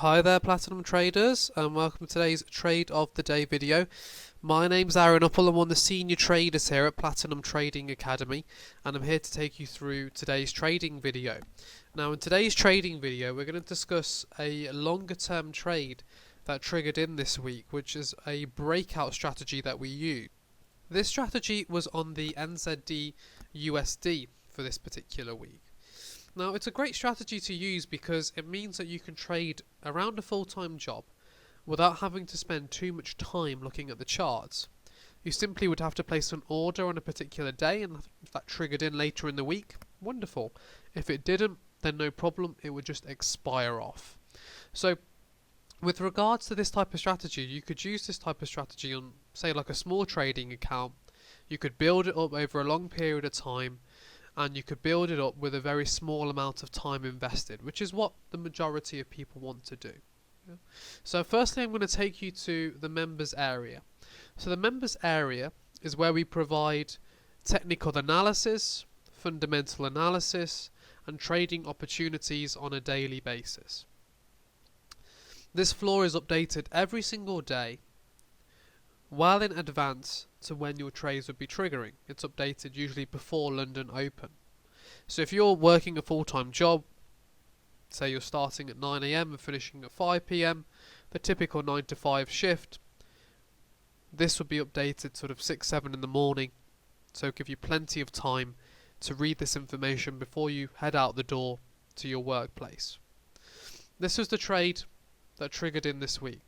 Hi there Platinum Traders, and welcome to today's Trade of the Day video. My name's Aaron Uppel. I'm one of the senior traders here at Platinum Trading Academy, and I'm here to take you through today's trading video. Now in today's trading video we're going to discuss a longer term trade that triggered in this week, which is a breakout strategy that we use. This strategy was on the NZD USD for this particular week. Now it's a great strategy to use because it means that you can trade around a full-time job without having to spend too much time looking at the charts. You simply would have to place an order on a particular day, and if that triggered in later in the week, wonderful. If it didn't, then no problem, it would just expire off. So with regards to this type of strategy, you could use this type of strategy on, say, like a small trading account. You could build it up over a long period of time, and you could build it up with a very small amount of time invested, which is what the majority of people want to do. Yeah. So firstly, I'm going to take you to the members area. So the members area is where we provide technical analysis, fundamental analysis, and trading opportunities on a daily basis. This floor is updated every single day, well in advance to when your trades would be triggering. It's updated usually before London Open. So if you're working a full-time job, say you're starting at 9 AM and finishing at 5 PM, the typical 9 to 5 shift, this would be updated sort of 6, 7 in the morning, so give you plenty of time to read this information before you head out the door to your workplace. This was the trade that triggered in this week.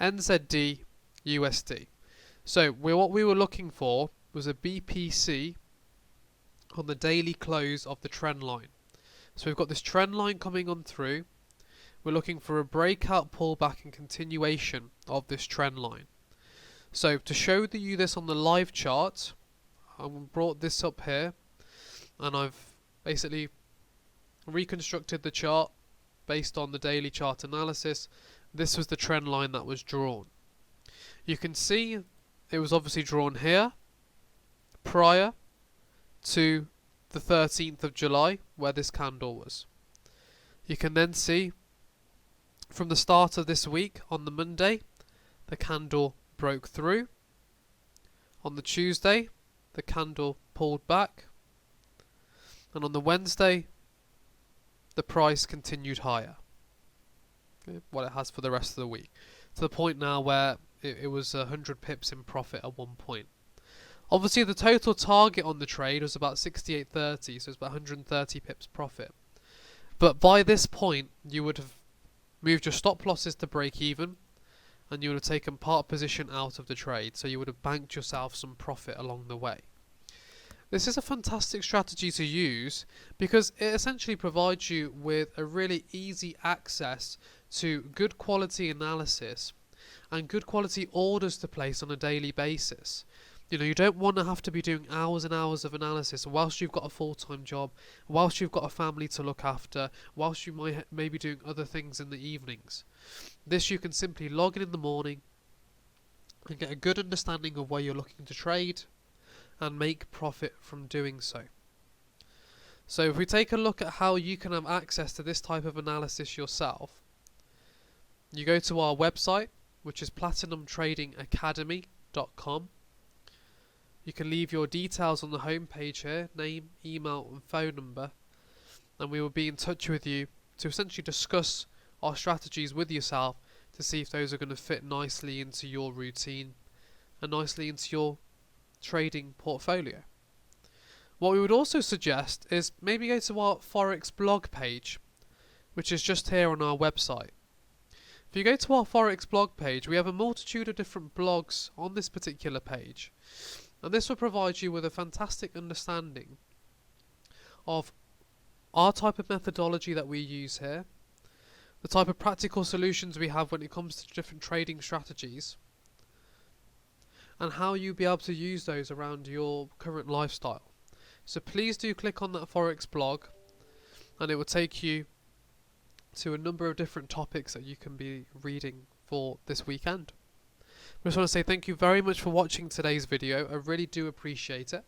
NZD USD. So what we were looking for was a BPC on the daily close of the trend line. So we've got this trend line coming on through. We're looking for a breakout pullback and continuation of this trend line. So to show you this on the live chart, I've brought this up here, and I've basically reconstructed the chart based on the daily chart analysis. This was the trend line that was drawn. You can see it was obviously drawn here prior to the 13th of July where this candle was. You can then see from the start of this week on the Monday the candle broke through. On the Tuesday the candle pulled back, and on the Wednesday the price continued higher. Okay, what it has for the rest of the week, to the point now where it was 100 pips in profit at one point. Obviously the total target on the trade was about 68.30, so it's about 130 pips profit. But by this point you would have moved your stop losses to break even, and you would have taken part position out of the trade, so you would have banked yourself some profit along the way. This is a fantastic strategy to use because it essentially provides you with a really easy access to good quality analysis and good quality orders to place on a daily basis. You know, you don't want to have to be doing hours and hours of analysis whilst you've got a full-time job, whilst you've got a family to look after, whilst you may be doing other things in the evenings. This you can simply log in the morning and get a good understanding of where you're looking to trade and make profit from doing so. So if we take a look at how you can have access to this type of analysis yourself, you go to our website, which is platinumtradingacademy.com. You can leave your details on the home page here, name, email and phone number, and we will be in touch with you to essentially discuss our strategies with yourself to see if those are going to fit nicely into your routine and nicely into your trading portfolio. What we would also suggest is maybe go to our Forex blog page, which is just here on our website. If you go to our Forex blog page, we have a multitude of different blogs on this particular page, and this will provide you with a fantastic understanding of our type of methodology that we use here, the type of practical solutions we have when it comes to different trading strategies, and how you'll be able to use those around your current lifestyle. So please do click on that Forex blog, and it will take you to a number of different topics that you can be reading for this weekend. I just want to say thank you very much for watching today's video. I really do appreciate it.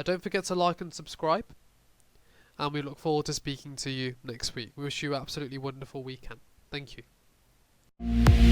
Don't forget to like and subscribe, and we look forward to speaking to you next week. We wish you an absolutely wonderful weekend. Thank you.